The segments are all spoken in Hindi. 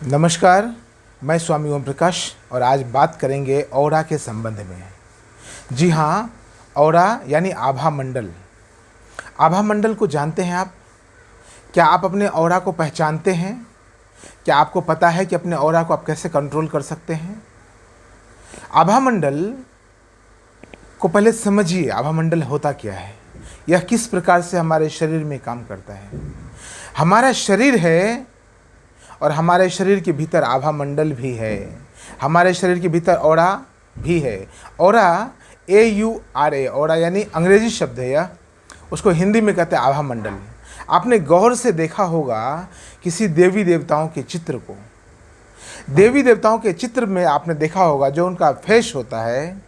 नमस्कार। मैं स्वामी ओम प्रकाश और आज बात करेंगे ऑरा के संबंध में। जी हाँ, ऑरा यानी आभा मंडल। आभा मंडल को जानते हैं आप? क्या आप अपने ऑरा को पहचानते हैं? क्या आपको पता है कि अपने ऑरा को आप कैसे कंट्रोल कर सकते हैं? आभा मंडल को पहले समझिए, आभा मंडल होता क्या है, यह किस प्रकार से हमारे शरीर में काम करता है। हमारा शरीर है और हमारे शरीर के भीतर आभा मंडल भी है। हमारे शरीर के भीतर ऑरा भी है। ऑरा AURA, ऑरा यानी अंग्रेजी शब्द है यह, उसको हिंदी में कहते हैं आभा मंडल। आपने गौर से देखा होगा किसी देवी देवताओं के चित्र को। देवी देवताओं के चित्र में आपने देखा होगा जो उनका फेस होता है,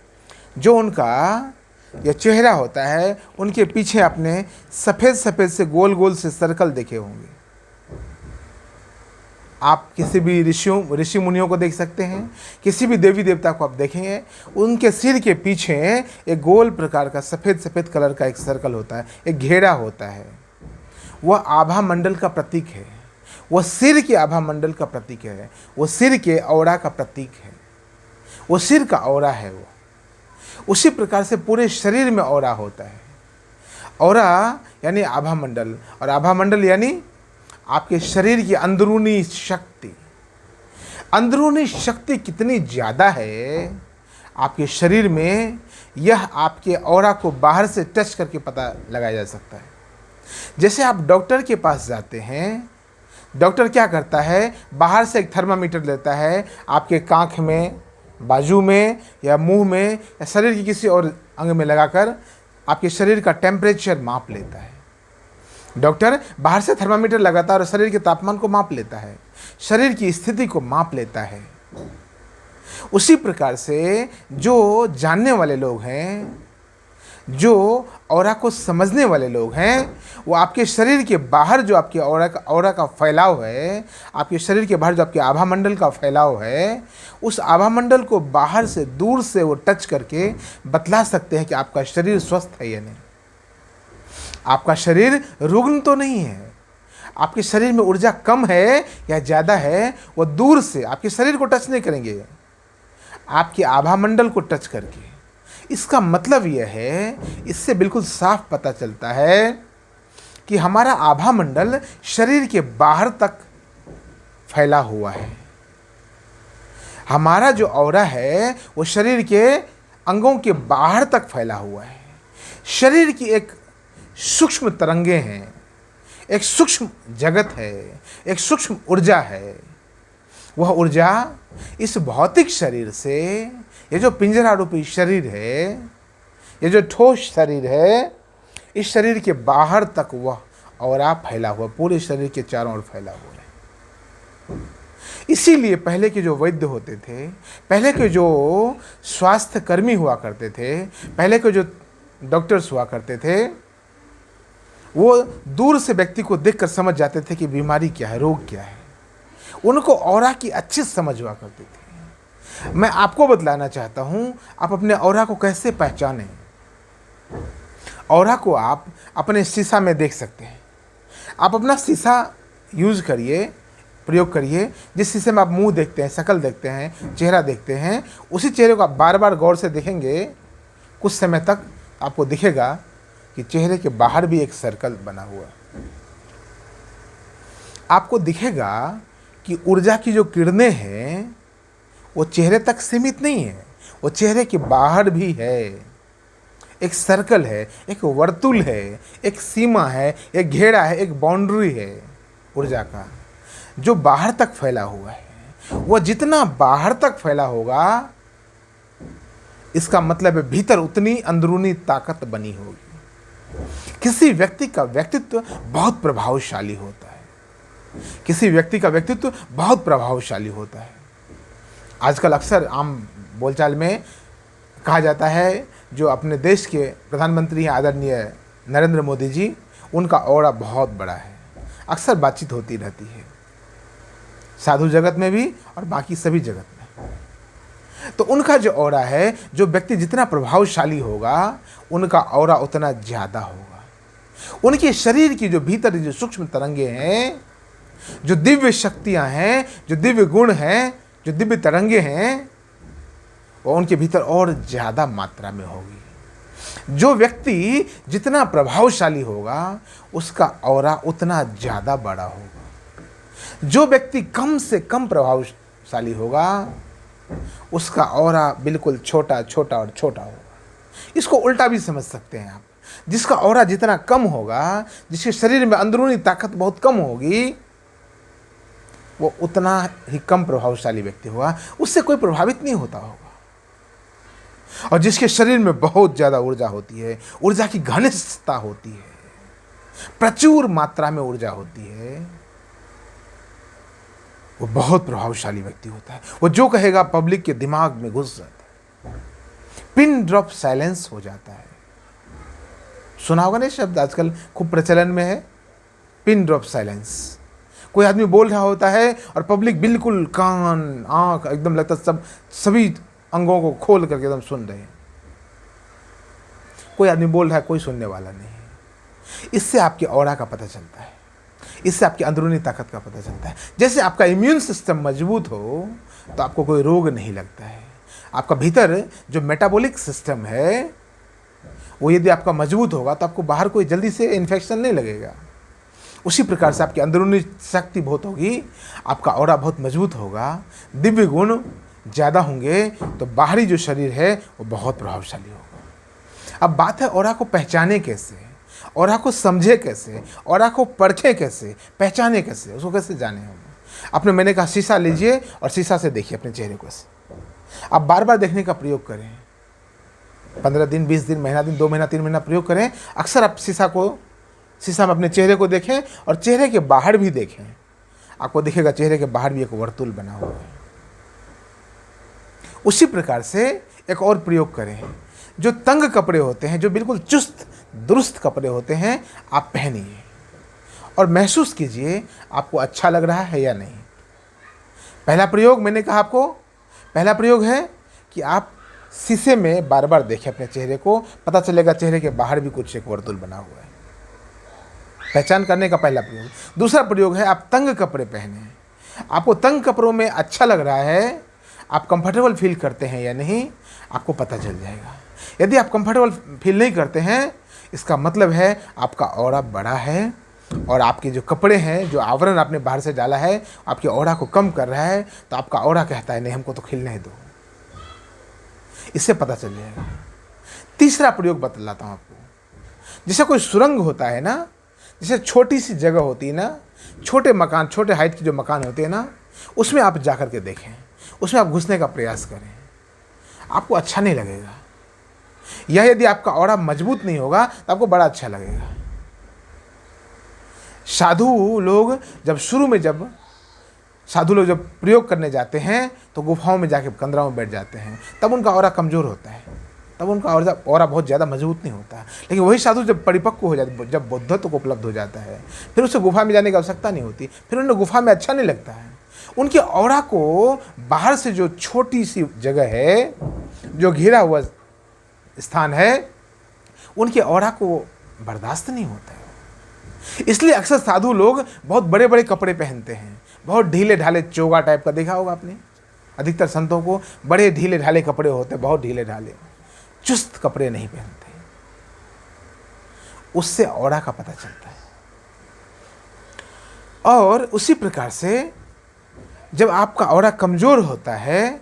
जो उनका यह चेहरा होता है, उनके पीछे आपने सफ़ेद सफ़ेद से गोल गोल से सर्कल देखे होंगे। आप किसी भी ऋषि मुनियों को देख सकते हैं, किसी भी देवी देवता को आप देखेंगे, उनके सिर के पीछे एक गोल प्रकार का सफ़ेद सफ़ेद कलर का एक सर्कल होता है, एक घेरा होता है। वह आभा मंडल का प्रतीक है। वह सिर के आभा मंडल का प्रतीक है। वो सिर के ऑरा का प्रतीक है। वो सिर का ऑरा है। वो उसी प्रकार से पूरे शरीर में ऑरा होता है। ऑरा यानी आभा मंडल, और आभा मंडल यानी आपके शरीर की अंदरूनी शक्ति। अंदरूनी शक्ति कितनी ज़्यादा है आपके शरीर में, यह आपके ऑरा को बाहर से टच करके पता लगाया जा सकता है। जैसे आप डॉक्टर के पास जाते हैं, डॉक्टर क्या करता है, बाहर से एक थर्मामीटर लेता है, आपके कांख में, बाजू में या मुंह में या शरीर की किसी और अंग में लगाकर आपके शरीर का टेम्परेचर माप लेता है। डॉक्टर बाहर से थर्मामीटर लगाता है और शरीर के तापमान को माप लेता है, शरीर की स्थिति को माप लेता है। उसी प्रकार से जो जानने वाले लोग हैं, जो ऑरा को समझने वाले लोग हैं, वो आपके शरीर के बाहर जो आपके ऑरा का फैलाव है, आपके शरीर के बाहर जो आपके आभा मंडल का फैलाव है, उस आभा मंडल को बाहर से, दूर से वो टच करके बतला सकते हैं कि आपका शरीर स्वस्थ है या नहीं। आपका शरीर रुग्ण तो नहीं है, आपके शरीर में ऊर्जा कम है या ज़्यादा है, वो दूर से आपके शरीर को टच नहीं करेंगे, आपके आभा मंडल को टच करके। इसका मतलब यह है, इससे बिल्कुल साफ पता चलता है कि हमारा आभा मंडल शरीर के बाहर तक फैला हुआ है। हमारा जो ऑरा है वो शरीर के अंगों के बाहर तक फैला हुआ है। शरीर की एक सूक्ष्म तरंगे हैं, एक सूक्ष्म जगत है, एक सूक्ष्म ऊर्जा है। वह ऊर्जा इस भौतिक शरीर से, ये जो पिंजरा रूपी शरीर है, ये जो ठोस शरीर है, इस शरीर के बाहर तक वह ऑरा फैला हुआ, पूरे शरीर के चारों ओर फैला हुआ है। इसीलिए पहले के जो वैद्य होते थे, पहले के जो स्वास्थ्य कर्मी हुआ करते थे, पहले के जो डॉक्टर्स हुआ करते थे, वो दूर से व्यक्ति को देखकर समझ जाते थे कि बीमारी क्या है, रोग क्या है। उनको ऑरा की अच्छी समझ हुआ करती थी। मैं आपको बतलाना चाहता हूँ, आप अपने ऑरा को कैसे पहचानें। ऑरा को आप अपने शीशा में देख सकते हैं। आप अपना शीशा यूज़ करिए, प्रयोग करिए। जिस शीशे में आप मुंह देखते हैं, शक्ल देखते हैं, चेहरा देखते हैं, उसी चेहरे को आप बार बार गौर से देखेंगे, कुछ समय तक आपको दिखेगा कि चेहरे के बाहर भी एक सर्कल बना हुआ है। आपको दिखेगा कि ऊर्जा की जो किरणें हैं वो चेहरे तक सीमित नहीं है, वो चेहरे के बाहर भी है। एक सर्कल है, एक वर्तुल है, एक सीमा है, एक घेरा है, एक बाउंड्री है ऊर्जा का, जो बाहर तक फैला हुआ है। वह जितना बाहर तक फैला होगा, इसका मतलब है भीतर उतनी अंदरूनी ताकत बनी होगी। किसी व्यक्ति का व्यक्तित्व बहुत प्रभावशाली होता है। किसी व्यक्ति का व्यक्तित्व बहुत प्रभावशाली होता है। आजकल अक्सर आम बोलचाल में कहा जाता है, जो अपने देश के प्रधानमंत्री हैं आदरणीय नरेंद्र मोदी जी, उनका ऑरा बहुत बड़ा है। अक्सर बातचीत होती रहती है, साधु जगत में भी और बाकी सभी जगत में। तो उनका जो ऑरा है, जो व्यक्ति जितना प्रभावशाली होगा, उनका ऑरा उतना ज़्यादा होगा। उनके शरीर की जो भीतर जो सूक्ष्म तरंगे हैं, जो दिव्य शक्तियां हैं, जो दिव्य गुण हैं, जो दिव्य तरंगे हैं, वो उनके भीतर और ज़्यादा मात्रा में होगी। जो व्यक्ति जितना प्रभावशाली होगा उसका ऑरा उतना ज़्यादा बड़ा होगा। जो व्यक्ति कम से कम प्रभावशाली होगा उसका ऑरा बिल्कुल छोटा छोटा और छोटा होगा। इसको उल्टा भी समझ सकते हैं आप। जिसका ऑरा जितना कम होगा, जिसके शरीर में अंदरूनी ताकत बहुत कम होगी, वो उतना ही कम प्रभावशाली व्यक्ति होगा, उससे कोई प्रभावित नहीं होता होगा। और जिसके शरीर में बहुत ज़्यादा ऊर्जा होती है, ऊर्जा की घनिष्ठता होती है, प्रचुर मात्रा में ऊर्जा होती है, वो बहुत प्रभावशाली व्यक्ति होता है। वो जो कहेगा पब्लिक के दिमाग में घुस जाता है, पिन ड्रॉप साइलेंस हो जाता है। सुना होगा ना शब्द, आजकल खूब प्रचलन में है, पिन ड्रॉप साइलेंस। कोई आदमी बोल रहा होता है और पब्लिक बिल्कुल कान आंख एकदम लगता है सभी अंगों को खोल करके एकदम सुन रहे हैं। कोई आदमी बोल रहा है, कोई सुनने वाला नहीं है। इससे आपके ऑरा का पता चलता है, इससे आपकी अंदरूनी ताकत का पता चलता है। जैसे आपका इम्यून सिस्टम मजबूत हो तो आपको कोई रोग नहीं लगता है। आपका भीतर जो मेटाबॉलिक सिस्टम है वो यदि आपका मजबूत होगा तो आपको बाहर कोई जल्दी से इन्फेक्शन नहीं लगेगा। उसी प्रकार से आपकी अंदरूनी शक्ति बहुत होगी, आपका ऑरा बहुत मजबूत होगा, दिव्य गुण ज़्यादा होंगे, तो बाहरी जो शरीर है वो बहुत प्रभावशाली होगा। अब बात है ऑरा को पहचाने कैसे, ऑरा को समझे कैसे, ऑरा को परखें कैसे, पहचाने कैसे, उसको कैसे जाने हम। आपने मैंने कहा शीशा लीजिए और शीशा से देखिए अपने चेहरे को ऐसे। आप बार बार देखने का प्रयोग करें, 15 दिन, 20 दिन, महीना दिन, 2 महीना, 3 महीना प्रयोग करें। अक्सर आप शीशा में अपने चेहरे को देखें और चेहरे के बाहर भी देखें। आपको दिखेगा चेहरे के बाहर भी एक वर्तुल बना हुआ है। उसी प्रकार से एक और प्रयोग करें, जो तंग कपड़े होते हैं, जो बिल्कुल चुस्त दुरुस्त कपड़े होते हैं, आप पहनिए और महसूस कीजिए आपको अच्छा लग रहा है या नहीं। पहला प्रयोग मैंने कहा आपको, पहला प्रयोग है कि आप शीशे में बार बार देखें अपने चेहरे को, पता चलेगा चेहरे के बाहर भी कुछ एक वर्तुल बना हुआ है। पहचान करने का पहला प्रयोग। दूसरा प्रयोग है आप तंग कपड़े पहने। आपको तंग कपड़ों में अच्छा लग रहा है, आप कंफर्टेबल फील करते हैं या नहीं, आपको पता चल जाएगा। यदि आप कंफर्टेबल फील नहीं करते हैं, इसका मतलब है आपका ऑरा बड़ा है और आपके जो कपड़े हैं, जो आवरण आपने बाहर से डाला है, आपके ऑरा को कम कर रहा है, तो आपका ऑरा कहता है नहीं, हमको तो खिलने दो। इससे पता चल जाएगा। तीसरा प्रयोग बतलाता हूँ आपको। जैसे कोई सुरंग होता है ना, जैसे छोटी सी जगह होती है ना, छोटे मकान, छोटे हाइट के जो मकान होते हैं ना, उसमें आप जा कर के देखें, उसमें आप घुसने का प्रयास करें, आपको अच्छा नहीं लगेगा। या यदि आपका ऑरा मजबूत नहीं होगा तो आपको बड़ा अच्छा लगेगा। साधु लोग जब प्रयोग करने जाते हैं तो गुफाओं में जाके कंदराओं में बैठ जाते हैं, तब उनका ऑरा कमज़ोर होता है, तब उनका ऑरा बहुत ज़्यादा मजबूत नहीं होता। लेकिन वही साधु जब परिपक्व हो जाते, जब बुद्धत्व को उपलब्ध हो जाता है, फिर उसे गुफा में जाने की आवश्यकता नहीं होती, फिर उन्हें गुफा में अच्छा नहीं लगता है। उनके ऑरा को बाहर से जो छोटी सी जगह है, जो घिरा हुआ स्थान है, उनके ऑरा को बर्दाश्त नहीं होता है। इसलिए अक्सर साधु लोग बहुत बड़े बड़े कपड़े पहनते हैं, बहुत ढीले ढाले, चोगा टाइप का देखा होगा आपने। अधिकतर संतों को बड़े ढीले ढाले कपड़े होते हैं, बहुत ढीले ढाले, चुस्त कपड़े नहीं पहनते। उससे ऑरा का पता चलता है। और उसी प्रकार से जब आपका ऑरा कमज़ोर होता है,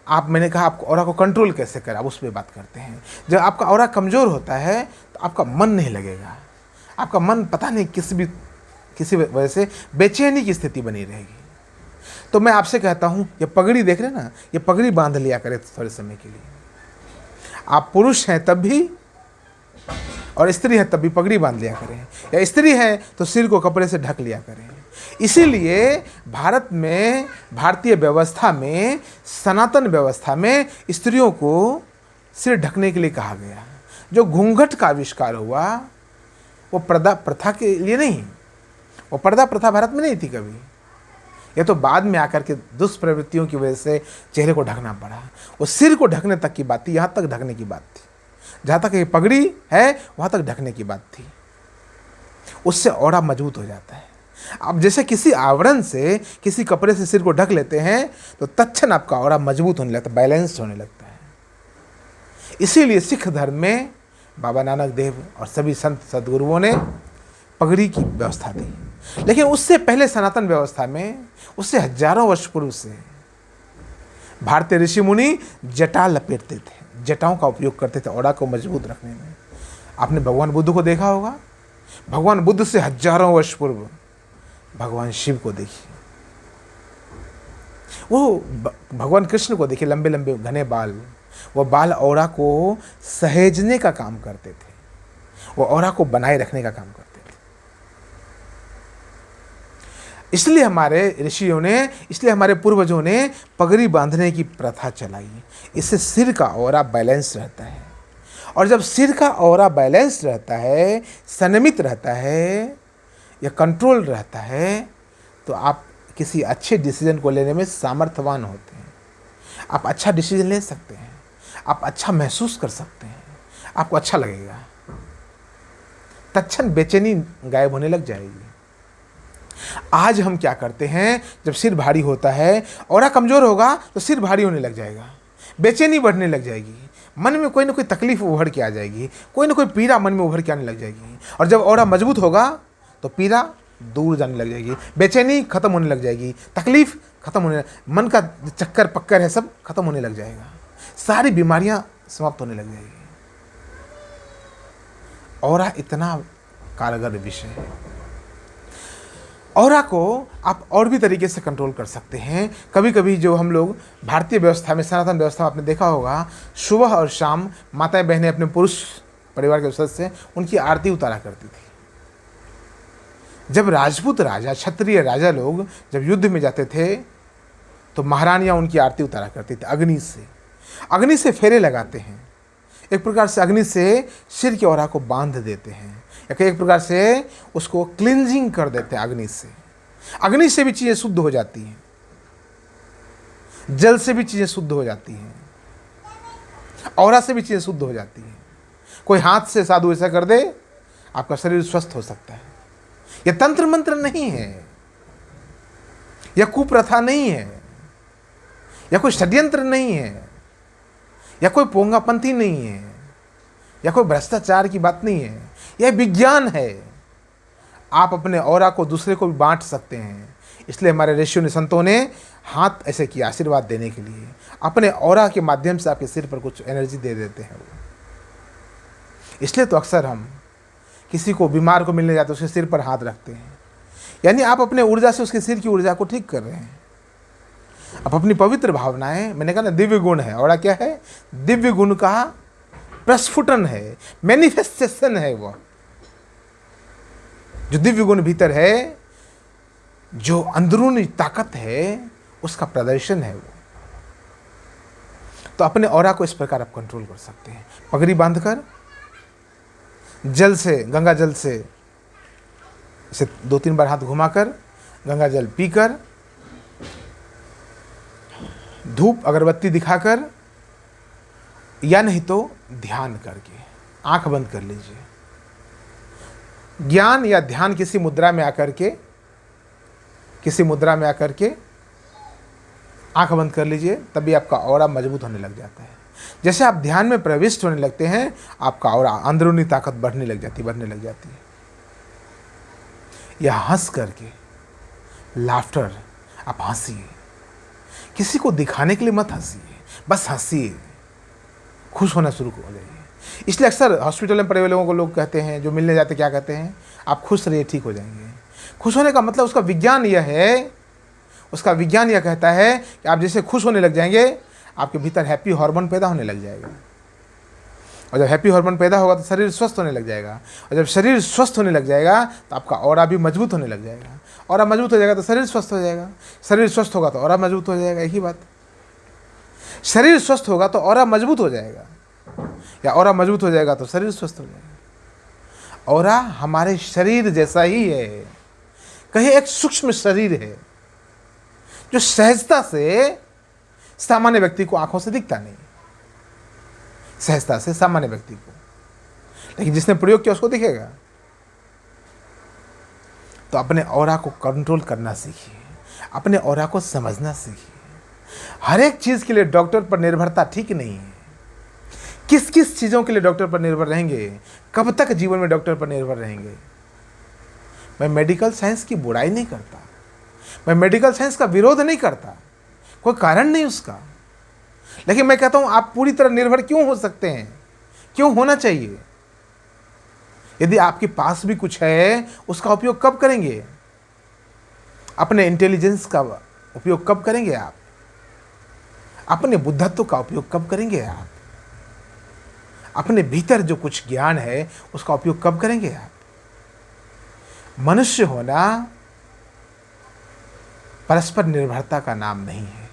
मैंने कहा आपको ऑरा को कंट्रोल कैसे करें, अब उस पर बात करते हैं। जब आपका ऑरा कमज़ोर होता है तो आपका मन नहीं लगेगा, आपका मन पता नहीं किसी वजह से बेचैनी की स्थिति बनी रहेगी। तो मैं आपसे कहता हूँ, ये पगड़ी देख रहे ना, ये पगड़ी बांध लिया करें थोड़े समय के लिए। आप पुरुष हैं तब भी और स्त्री है तब भी पगड़ी बांध लिया करें, या स्त्री है तो सिर को कपड़े से ढक लिया करें। इसीलिए भारत में, भारतीय व्यवस्था में, सनातन व्यवस्था में स्त्रियों को सिर ढकने के लिए कहा गया। जो घूंघट का आविष्कार हुआ वो पर्दा प्रथा के लिए नहीं, वो पर्दा प्रथा भारत में नहीं थी कभी। ये तो बाद में आकर के दुष्प्रवृत्तियों की वजह से चेहरे को ढकना पड़ा। वो सिर को ढकने तक की बात थी, यहाँ तक ढकने की बात थी, जहाँ तक ये पगड़ी है वहाँ तक ढकने की बात थी। उससे ऑरा मजबूत हो जाता है। आप जैसे किसी आवरण से, किसी कपड़े से सिर को ढक लेते हैं तो तत्क्षण आपका ऑरा मजबूत होने लगता है, बैलेंस्ड होने लगता है। इसीलिए सिख धर्म में बाबा नानक देव और सभी संत सद्गुरुओं ने पगड़ी की व्यवस्था दी। लेकिन उससे पहले सनातन व्यवस्था में, उससे हजारों वर्ष पूर्व से भारतीय ऋषि मुनि जटा लपेटते थे, जटाओं का उपयोग करते थे ऑरा को मजबूत रखने में। आपने भगवान बुद्ध को देखा होगा, भगवान बुद्ध से हजारों वर्ष पूर्व भगवान शिव को देखिए, वो भगवान कृष्ण को देखिए, लंबे लंबे घने बाल, वो बाल ऑरा को सहेजने का काम करते थे, वो ऑरा को बनाए रखने का काम करते थे। इसलिए हमारे ऋषियों ने, इसलिए हमारे पूर्वजों ने पगड़ी बांधने की प्रथा चलाई। इससे सिर का ऑरा बैलेंस रहता है, और जब सिर का ऑरा बैलेंस रहता है, संयमित रहता है या कंट्रोल रहता है, तो आप किसी अच्छे डिसीजन को लेने में सामर्थ्यवान होते हैं। आप अच्छा डिसीजन ले सकते हैं, आप अच्छा महसूस कर सकते हैं, आपको अच्छा लगेगा, तत्क्षण बेचैनी गायब होने लग जाएगी। आज हम क्या करते हैं, जब सिर भारी होता है, ऑरा कमजोर होगा तो सिर भारी होने लग जाएगा, बेचैनी बढ़ने लग जाएगी, मन में कोई ना कोई तकलीफ उभर के आ जाएगी, कोई ना कोई पीड़ा मन में उभर के आने लग जाएगी। और जब ऑरा मजबूत होगा तो पीड़ा दूर जाने लग जाएगी, बेचैनी खत्म होने लग जाएगी, तकलीफ खत्म होने, मन का चक्कर पक्कर है सब खत्म होने लग जाएगा, सारी बीमारियां समाप्त होने लग जाएगी। ऑरा इतना कारगर विषय है। ऑरा को आप और भी तरीके से कंट्रोल कर सकते हैं। कभी कभी जो हम लोग भारतीय व्यवस्था में, सनातन व्यवस्था में आपने देखा होगा, सुबह और शाम माताएं बहनें अपने पुरुष परिवार के सदस्य उनकी आरती उतारा करती थी। जब राजपूत राजा, क्षत्रिय राजा लोग जब युद्ध में जाते थे तो महारानियां उनकी आरती उतारा करती थी अग्नि से। अग्नि से फेरे लगाते हैं, एक प्रकार से अग्नि से सिर की ऑरा को बांध देते हैं, या एक प्रकार से उसको क्लींजिंग कर देते हैं अग्नि से। अग्नि से भी चीज़ें शुद्ध हो जाती हैं, जल से भी चीज़ें शुद्ध हो जाती हैं, ऑरा से भी चीज़ें शुद्ध हो जाती हैं। कोई हाथ से साधु ऐसा कर दे, आपका शरीर स्वस्थ हो सकता है। यह तंत्र मंत्र नहीं है, यह कुप्रथा नहीं है, या कोई षड्यंत्र नहीं है, या कोई पोंगापंथी नहीं है, या कोई भ्रष्टाचार की बात नहीं है, यह विज्ञान है। आप अपने ऑरा को दूसरे को भी बांट सकते हैं। इसलिए हमारे ऋषियों ने, संतों ने हाथ ऐसे किया आशीर्वाद देने के लिए, अपने ऑरा के माध्यम से आपके सिर पर कुछ एनर्जी दे देते हैं वो। इसलिए तो अक्सर हम किसी को, बीमार को मिलने जाते हैं, उसके सिर पर हाथ रखते हैं, यानी आप अपने ऊर्जा से उसके सिर की ऊर्जा को ठीक कर रहे हैं। आप अपनी पवित्र भावनाएं, मैंने कहा ना दिव्य गुण है, ऑरा क्या है, दिव्य गुण का प्रस्फुटन है, मैनिफेस्टेशन है। वो जो दिव्य गुण भीतर है, जो अंदरूनी ताकत है, उसका प्रदर्शन है वो। तो अपने ऑरा को इस प्रकार आप कंट्रोल कर सकते हैं। पगड़ी बांधकर, जल से, गंगा जल से इसे 2-3 बार हाथ घुमाकर, गंगा जल पीकर, धूप अगरबत्ती दिखाकर, या नहीं तो ध्यान करके, आंख बंद कर लीजिए। ज्ञान या ध्यान किसी मुद्रा में आकर के, किसी मुद्रा में आकर के आंख बंद कर लीजिए, तभी आपका ऑरा मजबूत होने लग जाता है। जैसे आप ध्यान में प्रविष्ट होने लगते हैं, आपका ऑरा, अंदरूनी ताकत बढ़ने लग जाती है। या हंस करके, लाफ्टर, आप हंसिए, किसी को दिखाने के लिए मत हंसिए, बस हंसिए, खुश होना शुरू हो जाइए। इसलिए अक्सर हॉस्पिटल में पड़े हुए लोगों को लोग कहते हैं, जो मिलने जाते, क्या कहते हैं, आप खुश रहिए, ठीक हो जाएंगे। खुश होने का मतलब, उसका विज्ञान यह है, उसका विज्ञान यह कहता है कि आप जैसे खुश होने लग जाएंगे, आपके भीतर हैप्पी हार्मोन पैदा होने लग जाएगा, और जब हैप्पी हार्मोन पैदा होगा तो शरीर स्वस्थ होने लग जाएगा, और जब शरीर स्वस्थ होने लग जाएगा तो आपका ऑरा भी मजबूत होने लग जाएगा। ऑरा मजबूत हो जाएगा तो शरीर स्वस्थ हो जाएगा, शरीर स्वस्थ होगा तो ऑरा मजबूत हो जाएगा। एक ही बात, शरीर स्वस्थ होगा तो ऑरा मजबूत हो जाएगा, या ऑरा मजबूत हो जाएगा तो शरीर स्वस्थ हो जाएगा। ऑरा हमारे शरीर जैसा ही है, कहीं एक सूक्ष्म शरीर है जो सहजता से सामान्य व्यक्ति को आंखों से दिखता नहीं, सहजता से सामान्य व्यक्ति को, लेकिन जिसने प्रयोग किया उसको दिखेगा। तो अपने ऑरा को कंट्रोल करना सीखिए, अपने ऑरा को समझना सीखिए। हर एक चीज़ के लिए डॉक्टर पर निर्भरता ठीक नहीं है। किस किस चीज़ों के लिए डॉक्टर पर निर्भर रहेंगे, कब तक जीवन में डॉक्टर पर निर्भर रहेंगे। मैं मेडिकल साइंस की बुराई नहीं करता, मैं मेडिकल साइंस का विरोध नहीं करता, कोई कारण नहीं उसका, लेकिन मैं कहता हूं आप पूरी तरह निर्भर क्यों हो सकते हैं, क्यों होना चाहिए। यदि आपके पास भी कुछ है उसका उपयोग कब करेंगे, अपने इंटेलिजेंस का उपयोग कब करेंगे आप, अपने बुद्धत्व का उपयोग कब करेंगे आप, अपने भीतर जो कुछ ज्ञान है उसका उपयोग कब करेंगे आप। मनुष्य होना परस्पर निर्भरता का नाम नहीं है।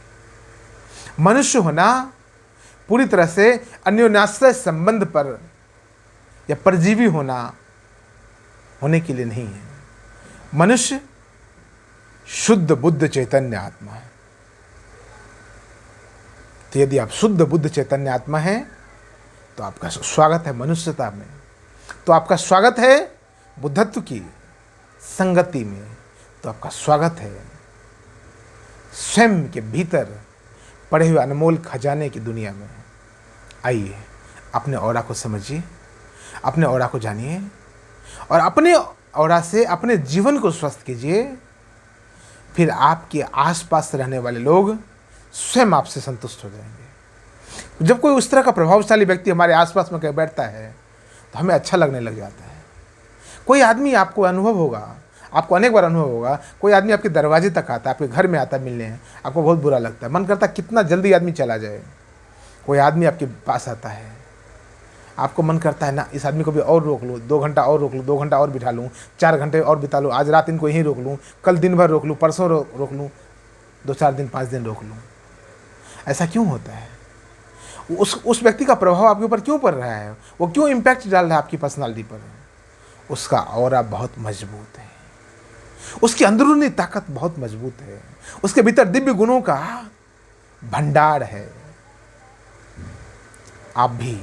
मनुष्य होना पूरी तरह से अन्योन्याश्रय संबंध पर या परजीवी होने के लिए नहीं है। मनुष्य शुद्ध बुद्ध चैतन्य आत्मा है। तो यदि आप शुद्ध बुद्ध चैतन्य आत्मा हैं तो आपका स्वागत है मनुष्यता में, तो आपका स्वागत है बुद्धत्व की संगति में, तो आपका स्वागत है स्वयं के भीतर पड़े हुए अनमोल खजाने की दुनिया में। आइए अपने ऑरा को समझिए, अपने ऑरा को जानिए और अपने ऑरा से अपने जीवन को स्वस्थ कीजिए। फिर आपके आसपास रहने वाले लोग स्वयं आपसे संतुष्ट हो जाएंगे। जब कोई उस तरह का प्रभावशाली व्यक्ति हमारे आसपास में कहीं बैठता है तो हमें अच्छा लगने लग जाता है। कोई आदमी आपको अनुभव होगा, आपको अनेक बार अनुभव होगा, कोई आदमी आपके दरवाजे तक आता है, आपके घर में आता है मिलने, आपको बहुत बुरा लगता है, मन करता है कितना जल्दी आदमी चला जाए। कोई आदमी आपके पास आता है, आपको मन करता है ना इस आदमी को भी और रोक लूँ, 2 घंटा और रोक लूँ, 2 घंटा और बिठा लूँ, 4 घंटे और बिता लूँ, आज रात इनको यहीं रोक लूँ, कल दिन भर रोक लूँ, परसों रोक लूँ, 2-4 दिन 5 दिन रोक लूँ। ऐसा क्यों होता है? उस व्यक्ति का प्रभाव आपके ऊपर क्यों पड़ रहा है, वो क्यों इम्पैक्ट डाल रहा है आपकी पर्सनालिटी पर? उसका ऑरा बहुत मजबूत है, उसकी अंदरूनी ताकत बहुत मजबूत है, उसके भीतर दिव्य गुणों का भंडार है। आप भी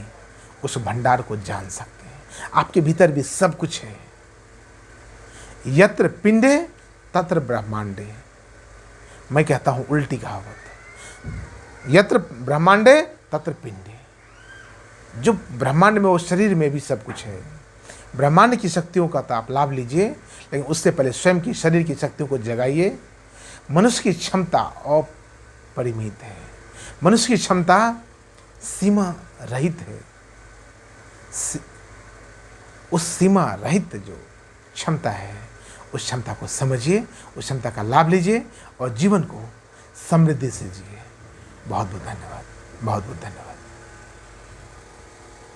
उस भंडार को जान सकते हैं, आपके भीतर भी सब कुछ है। यत्र पिंडे तत्र ब्रह्मांडे। मैं कहता हूं उल्टी कहावत, यत्र ब्रह्मांडे तत्र पिंडे। जो ब्रह्मांड में, वो शरीर में भी सब कुछ है। ब्रह्मांड की शक्तियों का तो आप लाभ लीजिए, लेकिन उससे पहले स्वयं की शरीर की शक्तियों को जगाइए। मनुष्य की क्षमता अपरिमित है, मनुष्य की क्षमता सीमा रहित है। उस सीमा रहित जो क्षमता है, उस क्षमता को समझिए, उस क्षमता का लाभ लीजिए और जीवन को समृद्धि से जिए। बहुत बहुत धन्यवाद, बहुत बहुत धन्यवाद।